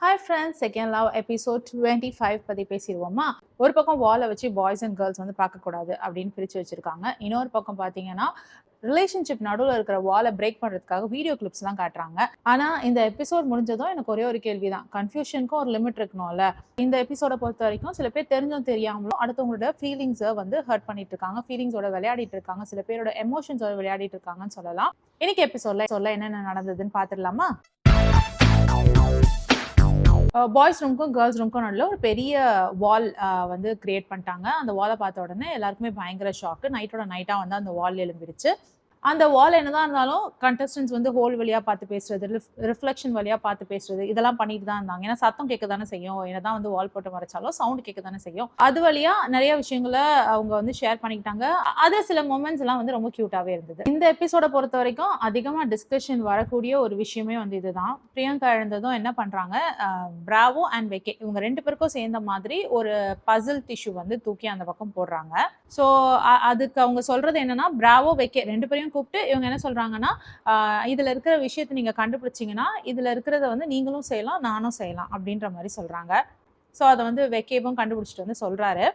Hi friends, second love episode 25 பற்றி பேசிடுவோமா. ஒரு பக்கம் வாலை வச்சு பாய்ஸ் அண்ட் கேர்ள்ஸ் வந்து பார்க்கக்கூடாது அப்படின்னு பிரித்து வச்சுருக்காங்க. இன்னொரு பக்கம் பார்த்தீங்கன்னா ரிலேஷன்ஷிப் நடுவில் இருக்கிற வாலை பிரேக் பண்ணுறதுக்காக வீடியோ கிளிப்ஸ்லாம் காட்டுறாங்க. ஆனால் இந்த எபிசோட் முடிஞ்சதும் எனக்கு ஒரே ஒரு கேள்வி தான், கன்ஃபியூஷனுக்கும் ஒரு லிமிட் இருக்கணும்ல. இந்த எபிசோடை பொறுத்த வரைக்கும் சில பேர் தெரிஞ்சும் தெரியாமலும் அடுத்தவங்களோட ஃபீலிங்ஸை வந்து ஹர்ட் பண்ணிட்டு இருக்காங்க, ஃபீலிங்ஸோட விளையாடிட்டு இருக்காங்க, சில பேரோட எமோஷன்ஸோட விளையாடிட்டு இருக்காங்கன்னு சொல்லலாம். இன்னைக்கு எபிசோட்ல என்னென்ன நடந்ததுன்னு பார்த்துடலாமா. பாய்ஸ் ரூமுக்கும் கேர்ள்ஸ் ரூமுக்கும் நடுவில் ஒரு பெரிய வால் வந்து கிரியேட் பண்ணிட்டாங்க. அந்த வாலை பார்த்த உடனே எல்லாருக்குமே பயங்கர ஷாக்கு. நைட்டோட நைட்டாக வந்து அந்த வால் எழும்பிருச்சு. அந்த வால் என்னதான் இருந்தாலும் கண்டஸ்டன்ஸ் வந்து ஹோல் வழியாக பார்த்து பேசுறது, ரிஃப்ளெக்ஷன் வழியாக பார்த்து பேசுறது, இதெல்லாம் பண்ணிட்டு தான் இருந்தாங்க. ஏன்னா சத்தம் கேட்க தானே செய்யும், என்னதான் வந்து வால் போட்டு மறைச்சாலும் சவுண்ட் கேட்க தானே செய்யும். அது வழியாக நிறைய விஷயங்களை அவங்க வந்து ஷேர் பண்ணிக்கிட்டாங்க. அது சில மொமெண்ட்ஸ் எல்லாம் வந்து ரொம்ப க்யூட்டாகவே இருந்தது. இந்த எபிசோட பொறுத்த வரைக்கும் அதிகமாக டிஸ்கஷன் வரக்கூடிய ஒரு விஷயமே வந்து இதுதான். பிரியங்கா எழுந்ததும் என்ன பண்ணுறாங்க, பிராவோ அண்ட் வெக்கே இவங்க ரெண்டு பேருக்கும் சேர்ந்த மாதிரி ஒரு பசில் டிஷ்யூ வந்து தூக்கி அந்த பக்கம் போடுறாங்க. ஸோ அதுக்கு அவங்க சொல்றது என்னன்னா, பிராவோ வெக்கே ரெண்டு பேரையும் கூப்பிட்டு இவங்க என்ன சொல்றாங்கன்னா, இதுல இருக்கிற விஷயத்தை நீங்க கண்டுபிடிச்சீங்கன்னா இதுல இருக்கிறத வந்து நீங்களும் செய்யலாம் நானும் செய்யலாம் அப்படின்ற மாதிரி சொல்றாங்க. ஸோ அதை வந்து வெக்கேவும் கண்டுபிடிச்சிட்டு வந்து சொல்றாரு.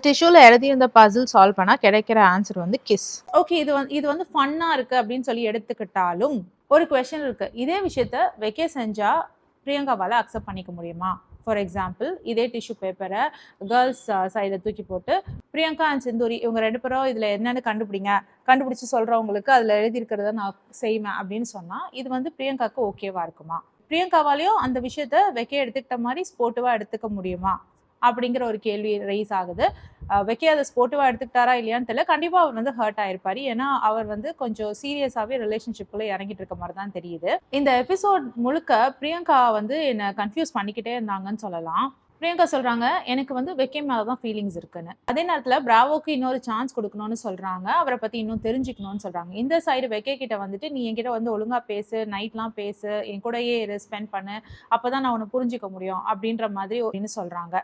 டிஷ்யூல எழுதியிருந்த பசில் சால்வ் பண்ணா கிடைக்கிற ஆன்சர் வந்து கிஸ். ஓகே, இது வந்து ஃபன்னா இருக்கு அப்படின்னு சொல்லி எடுத்துக்கிட்டாலும் ஒரு கொஸ்டின் இருக்கு. இதே விஷயத்த வெக்கே செஞ்சா பிரியங்காவால அக்செப்ட் பண்ணிக்க முடியுமா? ஃபார் எக்ஸாம்பிள், இதே டிஷ்யூ பேப்பரை கேர்ள்ஸ் சைடில் தூக்கி போட்டு பிரியங்கா அண்ட் சிந்தூரி இவங்க ரெண்டு பேரும் இதில் என்னென்னு கண்டுபிடிச்சி சொல்கிறவங்களுக்கு அதில் எழுதியிருக்கிறத நான் செய்வேன் அப்படின்னு சொன்னால் இது வந்து பிரியங்காவுக்கு ஓகேவா இருக்குமா? பிரியங்காவாலையும் அந்த விஷயத்த வெக்கே எடுத்துக்கிட்ட மாதிரி ஸ்போர்ட்டிவாக எடுத்துக்க முடியுமா அப்படிங்கிற ஒரு கேள்வி ரைஸ் ஆகுது. வெக்கே அதை ஸ்போர்ட்டிவாக எடுத்துக்கிட்டாரா இல்லையான்னு தெரியல. கண்டிப்பாக அவர் வந்து ஹர்ட் ஆயிருப்பாரு. ஏன்னா அவர் வந்து கொஞ்சம் சீரியஸாகவே ரிலேஷன்ஷிப்குள்ளே இறங்கிட்டு இருக்க மாதிரி தான் தெரியுது. இந்த எபிசோட் முழுக்க பிரியங்கா வந்து என்னை கன்ஃபியூஸ் பண்ணிக்கிட்டே இருந்தாங்கன்னு சொல்லலாம். பிரியங்கா சொல்றாங்க, எனக்கு வந்து வெக்கே மேலதான் ஃபீலிங்ஸ் இருக்குன்னு. அதே நேரத்துல பிராவோக்கு இன்னொரு சான்ஸ் கொடுக்கணும்னு சொல்றாங்க, அவரை பத்தி இன்னும் தெரிஞ்சுக்கணும்னு சொல்றாங்க. இந்த சைடு வெக்கே கிட்ட வந்துட்டு நீ என்கிட்ட வந்து ஒழுங்கா பேசு, நைட்லாம் பேசு, என் கூடயே ஸ்பெண்ட் பண்ணு, அப்பதான் நான் உன்னை புரிஞ்சுக்க முடியும் அப்படின்ற மாதிரி அப்படின்னு சொல்றாங்க.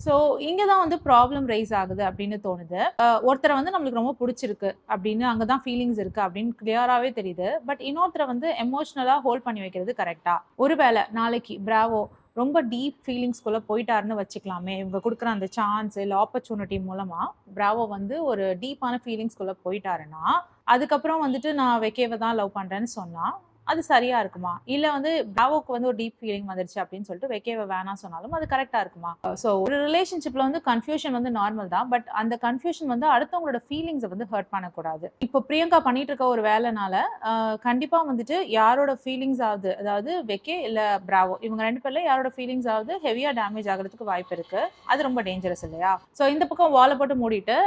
ஸோ இங்கே தான் வந்து ப்ராப்ளம் ரைஸ் ஆகுது அப்படின்னு தோணுது. ஒருத்தரை வந்து நம்மளுக்கு ரொம்ப பிடிச்சிருக்கு அப்படின்னு, அங்கே தான் ஃபீலிங்ஸ் இருக்குது அப்படின்னு கிளியராகவே தெரியுது. பட் இன்னொருத்தரை வந்து எமோஷ்னலாக ஹோல்ட் பண்ணி வைக்கிறது கரெக்டாக? ஒருவேளை நாளைக்கு பிராவோ ரொம்ப டீப் ஃபீலிங்ஸ்குள்ளே போயிட்டாருன்னு வச்சுக்கலாமே, இவங்க கொடுக்குற அந்த சான்ஸ் இல்லை ஆப்பர்ச்சுனிட்டி மூலமாக பிராவோ வந்து ஒரு டீப்பான ஃபீலிங்ஸ்குள்ளே போயிட்டாருன்னா, அதுக்கப்புறம் வந்துட்டு நான் வெக்கேவை தான் லவ் பண்ணுறேன்னு சொன்னால் அது சரியா இருக்குமா? இல்ல வந்து பிராவோக்கு வந்து ஒரு டீப் ஃபீலிங் வந்துருச்சு அப்படின்னு சொல்லிட்டு வெக்கேவை வேணாம் சொன்னாலும் அது கரெக்டா இருக்குமா? ஸோ ஒரு ரிலேஷன்ஷிப்ல வந்து கன்ஃபியூஷன் வந்து நார்மல் தான். பட் அந்த கன்ஃபியூஷன் வந்து அடுத்தவங்களோட ஃபீலிங்ஸை வந்து ஹர்ட் பண்ணக்கூடாது. இப்போ பிரியங்கா பண்ணிட்டு இருக்க ஒரு வேலைனால கண்டிப்பா வந்துட்டு யாரோட ஃபீலிங்ஸ் ஆகுது, அதாவது வெக்கே இல்ல பிராவோ இவங்க ரெண்டு பேர்ல யாரோட ஃபீலிங்ஸ் ஆகுது ஹெவியா டேமேஜ் ஆகிறதுக்கு வாய்ப்பு இருக்கு. அது ரொம்ப டேஞ்சரஸ் இல்லையா? ஸோ இந்த பக்கம் வாழை போட்டு மூடிட்டு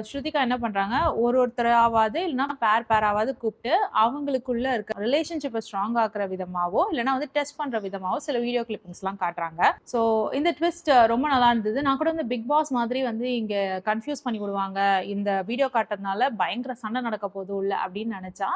ஸ்ருதிகா என்ன பண்றாங்க, ஒருத்தராவது இல்லைன்னா பேராவது கூப்பிட்டு அவங்களுக்குள்ள இருக்க ரிலேஷன்ஷிப் ஸ்ட்ராங் ஆக்குற விதமாவோ இல்லைன்னா வந்து டெஸ்ட் பண்ற விதமாவோ சில வீடியோ கிளிப்பிங்ஸ்லாம் காட்டுறாங்க. ஸோ இந்த ட்விஸ்ட் ரொம்ப நல்லா இருந்தது. நான் கூட வந்து பிக் பாஸ் மாதிரி வந்து இங்க கன்ஃபியூஸ் பண்ணி விடுவாங்க, இந்த வீடியோ காட்டுறதுனால பயங்கர சண்டை நடக்க போதும் இல்லை அப்படின்னு நினைச்சா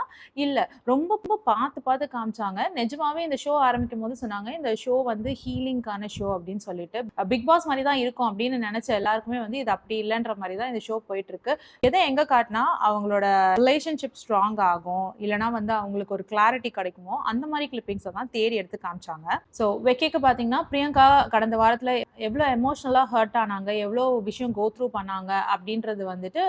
இல்ல, ரொம்ப ரொம்ப பார்த்து காமிச்சாங்க. நிஜமாவே இந்த ஷோ ஆரம்பிக்கும் போது சொன்னாங்க இந்த ஷோ வந்து ஹீலிங்கான ஷோ அப்படின்னு சொல்லிட்டு, பிக் பாஸ் மாதிரி தான் இருக்கும் அப்படின்னு நினைச்ச எல்லாருக்குமே வந்து இது அப்படி இல்லைன்ற மாதிரி தான் இந்த ஷோ போயிட்டு இருக்கு. எதை எங்க காட்டினா அவங்களோட ரிலேஷன்ஷிப் ஸ்ட்ராங் ஆகும், இல்லைன்னா வந்து அவங்களுக்கு ஒரு கிளாரிட்டி கிடைக்குமோ அந்த மாதிரி கிளிப்பிங்ஸை தான் தேடி எடுத்து காமிச்சாங்க. ஸோ வெக்கேக்கு பார்த்தீங்கன்னா பிரியங்கா கடந்த வாரத்தில் எவ்வளோ எமோஷ்னலாக ஹர்ட் ஆனாங்க, எவ்வளோ விஷயம் கோ த்ரூ பண்ணாங்க அப்படின்றது வந்துட்டு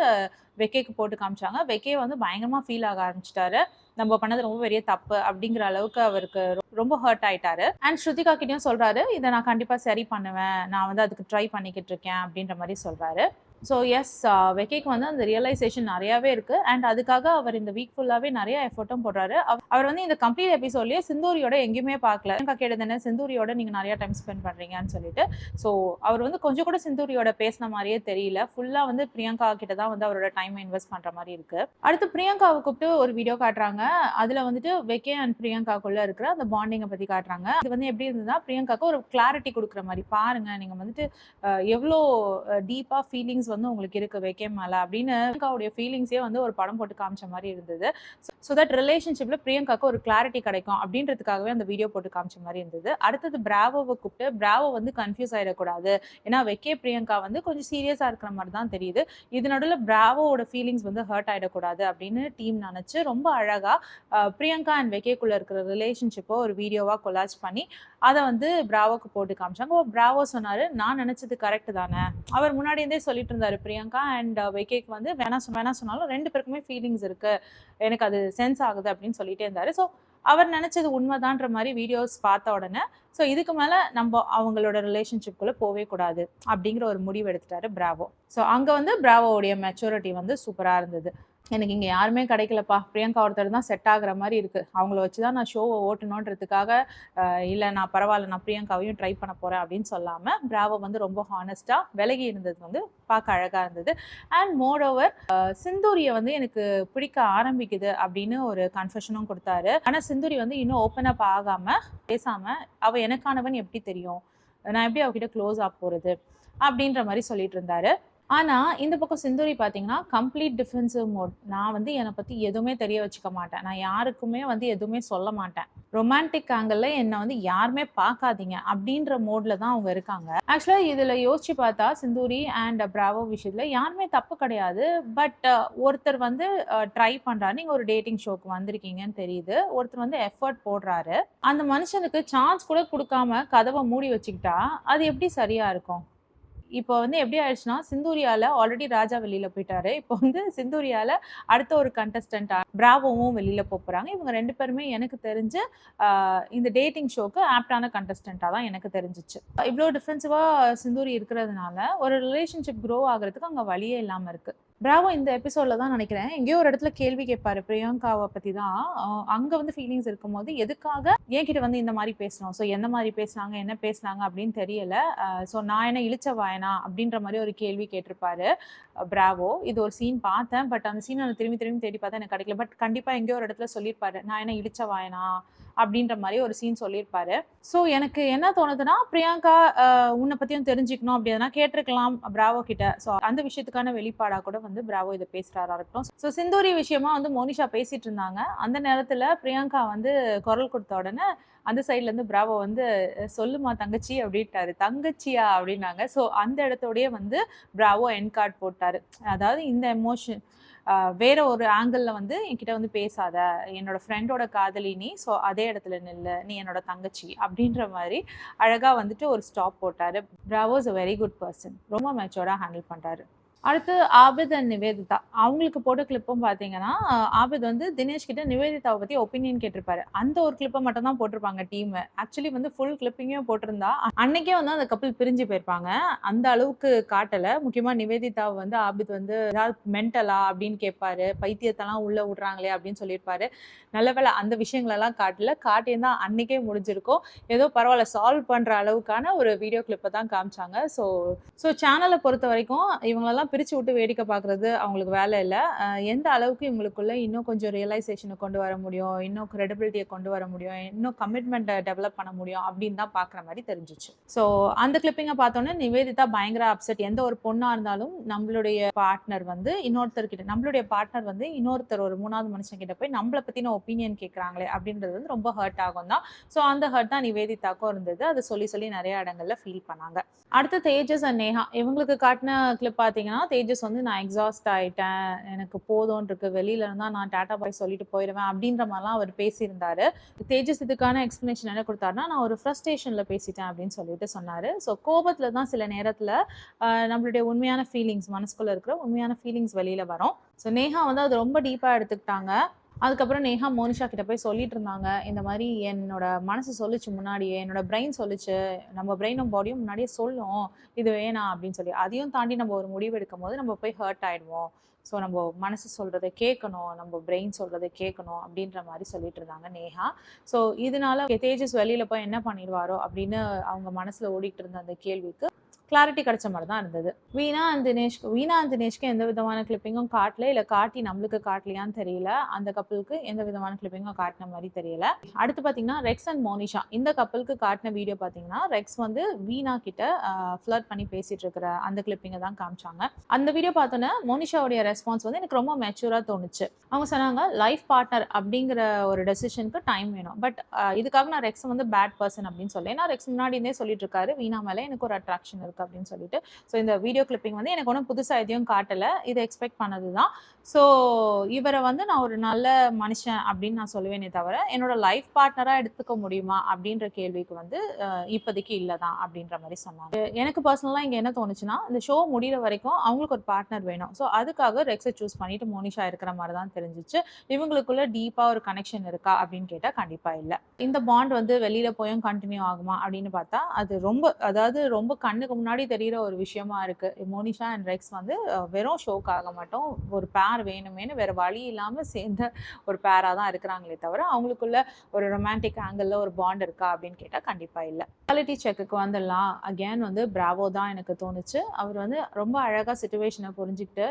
வெக்கேக்கு போட்டு காமிச்சாங்க. வெக்கே வந்து பயங்கரமாக ஃபீல் ஆக ஆரம்பிச்சிட்டாரு. நம்ம பண்ணது ரொம்ப பெரிய தப்பு அப்படிங்கிற அளவுக்கு அவருக்கு ரொம்ப ஹர்ட் ஆயிட்டாரு. அண்ட் ஸ்ருதிகா கிட்டயும் சொல்றாரு, இதை நான் கண்டிப்பாக சரி பண்ணுவேன், நான் வந்து அதுக்கு ட்ரை பண்ணிக்கிட்டு இருக்கேன் அப்படின்ற மாதிரி சொல்றாரு. ஸோ எஸ், வெக்கேக்கு வந்து அந்த ரியலைசேஷன் நிறையாவே இருக்குது. அண்ட் அதுக்காக அவர் இந்த வீக் ஃபுல்லாகவே நிறைய எஃபர்ட்டும் போடுறாரு. அவர் வந்து இந்த கம்ப்ளீட் எபிசோட்லேயே சிந்தூரியோட எங்கேயுமே பார்க்கல. பிரியங்கா கேட்டது என்ன, சிந்தூரியோட நீங்கள் நிறையா டைம் ஸ்பெண்ட் பண்ணுறீங்கன்னு சொல்லிட்டு. ஸோ அவர் வந்து கொஞ்சம் கூட சிந்தூரியோட பேசின மாதிரியே தெரியல. ஃபுல்லாக வந்து பிரியங்கா கிட்ட தான் வந்து அவரோட டைமை இன்வெஸ்ட் பண்ணுற மாதிரி இருக்குது. அடுத்து பிரியங்காவை கூப்பிட்டு ஒரு வீடியோ காட்டுறாங்க. அதில் வந்துட்டு வெக்கே அண்ட் பிரியங்காக்குள்ளே இருக்கிற அந்த பாண்டிங்கை பற்றி காட்டுறாங்க. அது வந்து எப்படி இருந்ததுன்னா, பிரியங்காவுக்கு ஒரு கிளாரிட்டி கொடுக்குற மாதிரி, பாருங்கள் நீங்கள் வந்துட்டு எவ்வளோ டீப்பாக ஃபீலிங்ஸ் ஃபீலிங்ஸ் வந்து உங்களுக்கு இருக்கு வெக்கே மேல அப்படின்னு பிரியங்காவுடைய ஃபீலிங்ஸே வந்து ஒரு படம் போட்டு காமிச்ச மாதிரி இருந்தது. ஸோ தட் ரிலேஷன்ஷிப்ல பிரியங்காக்கு ஒரு கிளாரிட்டி கிடைக்கும் அப்படின்றதுக்காகவே அந்த வீடியோ போட்டு காமிச்ச மாதிரி இருந்தது. அடுத்தது பிராவோவை கூப்பிட்டு பிராவோ வந்து கன்ஃபியூஸ் ஆயிடக்கூடாது, ஏன்னா வெக்கே பிரியங்கா வந்து கொஞ்சம் சீரியஸா இருக்கிற மாதிரி தான் தெரியுது, இது நடுவில் பிராவோட ஃபீலிங்ஸ் வந்து ஹர்ட் ஆயிடக்கூடாது அப்படின்னு டீம் நினைச்சு ரொம்ப அழகா பிரியங்கா அண்ட் வெக்கேக்குள்ள இருக்கிற ரிலேஷன்ஷிப்பை ஒரு வீடியோவா கொலாஜ் பண்ணி அதை வந்து பிராவோக்கு போட்டு காமிச்சாங்க. பிராவோ சொன்னாரு, நான் நினைச்சது கரெக்ட் தானே, அவர் முன்னாடி இருந்தே சொல்லிட்டு இருந்தாரு பிரியங்கா அண்ட் வெக்கேக்கு வந்து வேணா சொன்னாலும் 2 பேருக்குமே ஃபீலிங்ஸ் இருக்கு, எனக்கு அது சென்ஸ் ஆகுது அப்படின்னு சொல்லிட்டே இருந்தாரு. ஸோ அவர் நினைச்சது உண்மைதான்ற மாதிரி வீடியோஸ் பார்த்த உடனே ஸோ இதுக்கு மேலே நம்ம அவங்களோட ரிலேஷன்ஷிப்குள்ளே போவே கூடாது அப்படிங்கிற ஒரு முடிவு எடுத்துட்டாரு பிராவோ. ஸோ அங்கே வந்து பிராவோடைய மெச்சூரிட்டி வந்து சூப்பராக இருந்தது. எனக்கு இங்கே யாருமே கிடைக்கலப்பா, பிரியங்கா ஒருத்தர் தான் செட் ஆகுற மாதிரி இருக்குது, அவங்கள வச்சு தான் நான் ஷோவை ஓட்டணுன்றதுக்காக இல்லை நான் பரவாயில்ல நான் பிரியங்காவையும் ட்ரை பண்ண போகிறேன் அப்படின்னு சொல்லாமல் பிராவோ வந்து ரொம்ப ஹானஸ்ட்டாக விலகி இருந்தது வந்து பார்க்க அழகாக இருந்தது. அண்ட் மோர் ஓவர் சிந்தூரியை வந்து எனக்கு பிடிக்க ஆரம்பிக்குது அப்படின்னு ஒரு கன்ஃபெஷனும் கொடுத்தாரு. ஆனால் சிந்தூரி வந்து இன்னும் ஓப்பன் அப் ஆகாமல் பேசாமல் அவள் எனக்கானவன் எப்படி தெரியும், நான் எப்படி அவகிட்ட க்ளோஸ் ஆக போகிறது அப்படின்ற மாதிரி சொல்லிட்டு இருந்தாரு. ஆனால் இந்த பக்கம் சிந்தூரி பார்த்தீங்கன்னா கம்ப்ளீட் டிஃபென்சிவ் மோட், நான் வந்து என்னை பற்றி எதுவுமே தெரிய வச்சுக்க மாட்டேன், நான் யாருக்குமே வந்து எதுவுமே சொல்ல மாட்டேன், ரொமான்டிக் ஆங்கிளில் என்னை வந்து யாருமே பார்க்காதீங்க அப்படின்ற மோடில் தான் அவங்க இருக்காங்க. ஆக்சுவலாக இதில் யோசிச்சு பார்த்தா சிந்தூரி அண்ட் பிராவோ விஷயத்தில் யாருமே தப்பு கிடையாது. பட் ஒருத்தர் வந்து ட்ரை பண்ணுறாரு, நீங்கள் ஒரு டேட்டிங் ஷோக்கு வந்திருக்கீங்கன்னு தெரியுது, ஒருத்தர் வந்து எஃபர்ட் போடுறாரு, அந்த மனுஷனுக்கு சான்ஸ் கூட கொடுக்காம கதவை மூடி வச்சுக்கிட்டா அது எப்படி சரியாக இருக்கும்? இப்போ வந்து எப்படி ஆயிடுச்சுன்னா, சிந்தூரியால ஆல்ரெடி ராஜா வெளியில போயிட்டாரு, இப்போ வந்து சிந்தூரியால அடுத்த ஒரு கண்டஸ்டன்ட் பிராவோவும் வெளியில போறாங்க. இவங்க 2 பேருமே எனக்கு தெரிஞ்சு இந்த டேட்டிங் ஷோக்கு ஆப்டான கண்டஸ்டன்டா தான் எனக்கு தெரிஞ்சிச்சு. இவ்வளோ டிஃபென்சிவா சிந்தூரி இருக்கிறதுனால ஒரு ரிலேஷன்ஷிப் க்ரோ ஆகுறதுக்கு அங்கே வழியே இல்லாமல் இருக்கு. பிராவோ இந்த எபிசோட்ல தான் நினைக்கிறேன் எங்கேயோ ஒரு இடத்துல கேள்வி கேட்பாரு பிரியங்காவை பத்தி தான். அங்க வந்து ஃபீலிங்ஸ் இருக்கும்போது எதுக்காக என்கிட்ட வந்து இந்த மாதிரி பேசணும், ஸோ எந்த மாதிரி பேசினாங்க என்ன பேசினாங்க அப்படின்னு தெரியல, ஸோ நான் என்ன இழிச்ச வாயனா அப்படின்ற மாதிரி ஒரு கேள்வி கேட்டிருப்பாரு பிராவோ. இது ஒரு சீன் பார்த்தேன், பட் அந்த சீன் நான் திரும்பி தேடி பார்த்தா எனக்கு கிடைக்கல. பட் கண்டிப்பா எங்கேயோ ஒரு இடத்துல சொல்லியிருப்பாரு, நான் என்ன இழிச்ச வாயனா அப்படின்ற மாதிரி ஒரு சீன் சொல்லியிருப்பாரு. ஸோ எனக்கு என்ன தோணுதுன்னா, பிரியங்கா உன்னை பற்றியும் தெரிஞ்சுக்கணும் அப்படி எதனா கேட்டிருக்கலாம் பிராவோ கிட்ட. ஸோ அந்த விஷயத்துக்கான வெளிப்பாடாக கூட வந்து பிராவோ இதை பேசுகிறாரா இருக்கட்டும். ஸோ சிந்தூரி விஷயமா வந்து மோனிஷா பேசிட்டு இருந்தாங்க, அந்த நேரத்தில் பிரியங்கா வந்து குரல் கொடுத்த உடனே அந்த சைட்லேருந்து பிராவோ வந்து சொல்லுமா தங்கச்சி அப்படின்ட்டாரு. தங்கச்சியா அப்படின்னாங்க. ஸோ அந்த இடத்தோடய வந்து பிராவோ என் கார்டு போட்டார். அதாவது இந்த எமோஷன் வேற ஒரு ஆங்கிளில் வந்து என்கிட்ட வந்து பேசாத, என்னோட ஃப்ரெண்டோட காதலி நீ, ஸோ அதே இடத்துல நில்லு, நீ என்னோட தங்கச்சி அப்படின்ற மாதிரி அழகாக வந்துட்டு ஒரு ஸ்டாப் போட்டார். Bravo is a very good person, ரொம்ப மெச்சூர்டாக ஹேண்டில் பண்ணுறாரு. அடுத்து ஆபித் அண்ட் நிவேதிதா அவங்களுக்கு போட்ட கிளிப்பும் பார்த்தீங்கன்னா, ஆபித் வந்து தினேஷ் கிட்ட நிவேதிதாவை பற்றி ஒப்பீனியன் கேட்டிருப்பாரு. அந்த ஒரு கிளிப்பை மட்டும் தான் போட்டிருப்பாங்க டீம். ஆக்சுவலி வந்து ஃபுல் கிளிப்பிங்கும் போட்டிருந்தா அன்னைக்கே வந்து அந்த கப்பல் பிரிஞ்சு போயிருப்பாங்க. அந்த அளவுக்கு காட்டலை. முக்கியமாக நிவேதிதாவை வந்து ஆபித் வந்து ஏதாவது மென்டலா அப்படின்னு கேட்பாரு, பைத்தியத்தெல்லாம் உள்ள விடுறாங்களே அப்படின்னு சொல்லியிருப்பாரு. நல்ல வேளை அந்த விஷயங்களெல்லாம் காட்டல, காட்டியிருந்தா அன்னைக்கே முடிஞ்சிருக்கும். ஏதோ பரவாயில்ல சால்வ் பண்ணுற அளவுக்கான ஒரு வீடியோ கிளிப்பை தான் காமிச்சாங்க. ஸோ சேனலை பொறுத்த வரைக்கும் இவங்களெல்லாம் பிரித்து விட்டு வேடிக்கை பார்க்குறது அவங்களுக்கு வேலை இல்லை. எந்த அளவுக்கு இவங்களுக்குள்ள இன்னும் கொஞ்சம் ரியலைசேஷனை கொண்டு வர முடியும், இன்னும் கிரெடிபிலிட்டியை கொண்டு வர முடியும், இன்னும் கமிட்மெண்ட்டை டெவலப் பண்ண முடியும் அப்படின்னு தான் பார்க்குற மாதிரி தெரிஞ்சிச்சு. ஸோ அந்த கிளிப்பிங்கை பார்த்தோன்னே நிவேதிதா பயங்கர அப்செட். எந்த ஒரு பொண்ணாக இருந்தாலும் நம்மளுடைய பார்ட்னர் வந்து இன்னொருத்தர் ஒரு 3வது மனுஷங்கிட்ட போய் நம்மளை பற்றின ஒப்பீனியன் கேட்குறாங்களே அப்படின்றது வந்து ரொம்ப ஹர்ட் ஆகும் தான். ஸோ அந்த ஹர்ட் தான் நிவேதிதாக்கும் இருந்தது. அதை சொல்லி நிறைய இடங்கள்ல ஃபீல் பண்ணாங்க. அடுத்து தேஜஸ் அண்ட் நேஹா இவங்களுக்கு காட்டின கிளிப் பார்த்தீங்கன்னா, தேஜஸ் வந்து நான் எக்ஸாஸ்ட் ஆகிட்டேன், எனக்கு போதும்னு இருக்கு, வெளியில இருந்தால் நான் டாட்டா பாய் சொல்லிட்டு போயிடுவேன் அப்படின்ற மாதிரிலாம் அவர் பேசியிருந்தாரு. தேஜஸ் இதுக்கான எக்ஸ்பிளனேஷன் என்ன கொடுத்தாருன்னா, நான் ஒரு ஃப்ரஸ்ட்ரேஷனில் பேசிட்டேன் அப்படின்னு சொல்லிட்டு சொன்னார். ஸோ கோபத்தில் தான் சில நேரத்தில் நம்மளுடைய உண்மையான ஃபீலிங்ஸ், மனசுக்குள்ளே இருக்கிற உண்மையான ஃபீலிங்ஸ் வெளியில் வரும். ஸோ நேஹா வந்து அது ரொம்ப டீப்பாக எடுத்துக்கிட்டாங்க. அதுக்கப்புறம் நேஹா மோனிஷா கிட்ட போய் சொல்லிட்டு இருந்தாங்க, இந்த மாதிரி என்னோட மனசு சொல்லிச்சு, முன்னாடியே என்னோட பிரெயின் சொல்லிச்சு, நம்ம பிரெயினும் பாடியும் முன்னாடியே சொல்லும் இது வேணாம் அப்படின்னு சொல்லி. அதையும் தாண்டி நம்ம ஒரு முடிவு எடுக்கும் போது நம்ம போய் ஹர்ட் ஆயிடுவோம். ஸோ நம்ம மனசு சொல்கிறத கேட்கணும், நம்ம பிரெயின் சொல்கிறத கேட்கணும் அப்படின்ற மாதிரி சொல்லிட்டு இருந்தாங்க நேஹா. ஸோ இதனால தேஜஸ் வெளியில் போய் என்ன பண்ணிடுவாரோ அப்படின்னு அவங்க மனசில் ஓடிட்டு இருந்த அந்த கேள்விக்கு கிளாரிட்டி கிடைச்ச மாதிரி தான் இருந்தது. வீணா அண்ட் தினேஷ்க்கு எந்த விதமான கிளிப்பிங்கும் காட்டல, இல்லை காட்டி நம்மளுக்கு காட்டலையான்னு தெரியல. அந்த கப்பலுக்கு எந்த விதமான கிளிப்பிங்கும் காட்டின மாதிரி தெரியல. அடுத்து பார்த்தீங்கன்னா ரெக்ஸ் அண்ட் மோனிஷா இந்த கப்பலுக்கு காட்டின வீடியோ பார்த்தீங்கன்னா ரெக்ஸ் வந்து வீணா கிட்ட ஃப்ளர்ட் பண்ணி பேசிட்டு இருக்கிற அந்த கிளிப்பிங்கை தான் காமிச்சாங்க. அந்த வீடியோ பார்த்தோன்னே மோனிஷாவுடைய ரெஸ்பான்ஸ் வந்து எனக்கு ரொம்ப மெச்சூராக தோணுச்சு. அவங்க சொன்னாங்க லைஃப் பார்ட்னர் அப்படிங்கிற ஒரு டெசிஷனுக்கு டைம் வேணும். பட் இதுக்காக நான் ரெக்ஸ் வந்து பேட் பர்சன் அப்படின்னு சொல்லி, ஏன்னா ரெக்ஸ் முன்னாடி இருந்தே சொல்லிட்டு இருக்காரு வீணா மேலே எனக்கு ஒரு அட்ராக்ஷன் இருக்கு அப்படின்னு சொல்லிட்டு. ஸோ இந்த வீடியோ கிளிப்பிங் வந்து எனக்கு ஒன்றும் புதுசாக எதையும் காட்டலை, இதை எக்ஸ்பெக்ட் பண்ணது தான். ஸோ இவரை வந்து நான் ஒரு நல்ல மனுஷன் அப்படின்னு நான் சொல்லுவேனே தவிர என்னோட லைஃப் பார்ட்னராக எடுத்துக்க முடியுமா அப்படின்ற கேள்விக்கு வந்து இப்போதைக்கு இல்லை தான் அப்படின்ற மாதிரி சொன்னாங்க. எனக்கு பர்சனலாக இங்கே என்ன தோணுச்சுன்னா, இந்த ஷோ முடிகிற வரைக்கும் அவங்களுக்கு ஒரு பார்ட்னர் வேணும். ஸோ அதுக்காக ரெக்ஸை சூஸ் பண்ணிட்டு மோனிஷா இருக்கிற மாதிரி தான் தெரிஞ்சிச்சு. இவங்களுக்குள்ள டீப்பாக ஒரு கனெக்ஷன் இருக்கா அப்படின்னு கேட்டால் கண்டிப்பாக இல்லை. இந்த பாண்ட் வந்து வெளியில் போயும் கண்டினியூ ஆகுமா அப்படின்னு பார்த்தா அது ரொம்ப கண்ணுக்கு முன்னாடி தெரிகிற ஒரு விஷயமா இருக்குது. மோனிஷா அண்ட் ரெக்ஸ் வந்து வெறும் ஷோக்காக மட்டும் ஒரு பேர் வேணுமேனு வேறு வழி இல்லாமல் சேர்ந்த ஒரு பேராக தான் இருக்கிறாங்களே தவிர அவங்களுக்குள்ள ஒரு ரொமான்டிக் ஆங்கிளில் ஒரு பாண்ட் இருக்கா அப்படின்னு கேட்டால் கண்டிப்பாக இல்லை. ரியாலிட்டி செக்குக்கு வந்துடலாம். அகேன் வந்து பிராவோ தான் எனக்கு தோணுச்சு. அவர் வந்து ரொம்ப அழகாக சிச்சுவேஷனை புரிஞ்சுக்கிட்டு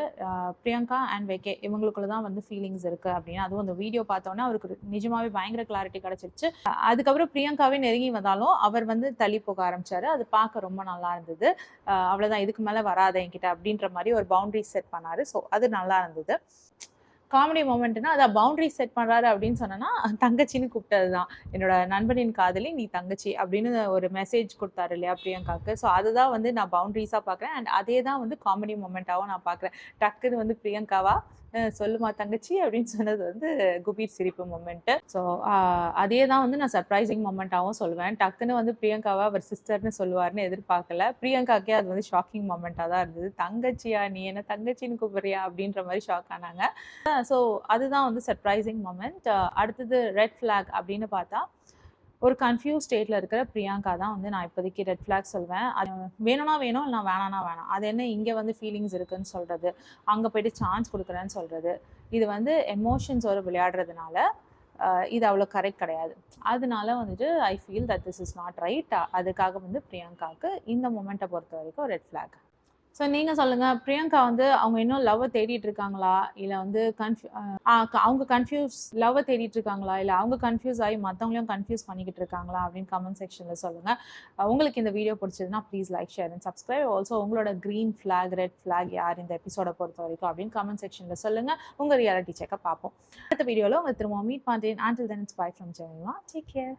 பிரியங்கா அண்ட் வெகே இவங்களுக்குள்ள தான் வந்து ஃபீலிங்ஸ் இருக்குது அப்படின்னு, அதுவும் அந்த வீடியோ பார்த்தோன்னே அவருக்கு நிஜமாவே பயங்கர கிளாரிட்டி கிடச்சிருச்சு. அதுக்கப்புறம் பிரியங்காவே நெருங்கி வந்தாலும் அவர் வந்து தள்ளி போக ஆரம்பிச்சாரு. அது பார்க்க ரொம்ப நல்லா இருந்தது. அவ்வளோதான், இதுக்கு மேலே வராத என்கிட்ட அப்படின்ற மாதிரி ஒரு பவுண்டரி செட் பண்ணாரு. ஸோ அது நல்லா இருந்தது. காமெடி மொமெண்ட்னா அதான் பவுண்டரி செட் பண்ணுறாரு அப்படின்னு சொன்னேன்னா தங்கச்சின்னு கூப்பிட்டது தான். என்னோட நண்பனின் காதலி நீ தங்கச்சி அப்படின்னு ஒரு மெசேஜ் கொடுத்தாரு இல்லையா பிரியங்காவுக்கு. ஸோ அதுதான் வந்து நான் பவுண்டரிஸாக பார்க்குறேன். அண்ட் அதே தான் வந்து காமெடி மொமெண்ட்டாகவும் நான் பார்க்குறேன். டக்குன்னு வந்து பிரியங்காவா சொல்லுமா தங்கச்சி அப்படின்னு சொன்னது வந்து குபீர் சிரிப்பு மொமெண்ட்டு. ஸோ அதே தான் வந்து நான் சர்ப்ரைசிங் மொமெண்ட்டாகவும் சொல்லுவேன். டக்குன்னு வந்து பிரியங்காவா அவர் சிஸ்டர்னு சொல்லுவார்னு எதிர்பார்க்கல. பிரியங்காக்கே அது வந்து ஷாக்கிங் மொமெண்ட்டாக தான் இருந்தது. தங்கச்சியா நீ என்ன தங்கச்சின்னு கூப்பிட்றியா அப்படின்ற மாதிரி ஷாக் ஆனாங்க. ஸோ அதுதான் வந்து சர்ப்ரைசிங் மொமெண்ட். அடுத்தது ரெட் ஃப்ளாக் அப்படின்னு பார்த்தா ஒரு கன்ஃபியூஸ் ஸ்டேட்டில் இருக்கிற பிரியங்கா தான் வந்து நான் இப்போதைக்கு ரெட் ஃப்ளாக் சொல்வேன். அது வேணும்னா வேணும், இல்லை வேணான்னா வேணாம். அது என்ன இங்கே வந்து ஃபீலிங்ஸ் இருக்குதுன்னு சொல்கிறது, அங்கே போய்ட்டு சான்ஸ் கொடுக்குறேன்னு சொல்கிறது, இது வந்து எமோஷன்ஸோடு விளையாடுறதுனால இது அவ்வளோ கரெக்ட் கிடையாது. அதனால வந்துட்டு I feel that this is not right. அதுக்காக வந்து பிரியங்காவுக்கு இந்த மொமெண்ட்டை பொறுத்த வரைக்கும் ரெட் ஃப்ளாக். ஸோ நீங்கள் சொல்லுங்கள், பிரியங்கா வந்து அவங்க இன்னும் லவ்வை தேடிட்டு இருக்காங்களா, இல்லை வந்து அவங்க லவ்வை தேடிட்டு இருக்காங்களா, இல்லை அவங்க கன்ஃபியூஸ் ஆகி மற்றவங்களையும் கன்ஃபியூஸ் பண்ணிக்கிட்டு இருக்காங்களா அப்படின்னு கமெண்ட் செக்ஷனில் சொல்லுங்கள். உங்களுக்கு இந்த வீடியோ பிடிச்சதுன்னா please like, share and subscribe. Also உங்களோட க்ரீன் ஃப்ளாக், ரெட் ஃப்ளாக் யார் இந்த எபிசோட பொறுத்த வரைக்கும் அப்படின்னு கமெண்ட் செக்ஷனில் சொல்லுங்கள். உங்கள் ரியாலிட்டி செக்கை பார்ப்போம். அடுத்த வீடியோவில் உங்களை திரும்ப மீட் பண்ணுறேன். Until then, it's bye from Jemima. Take care.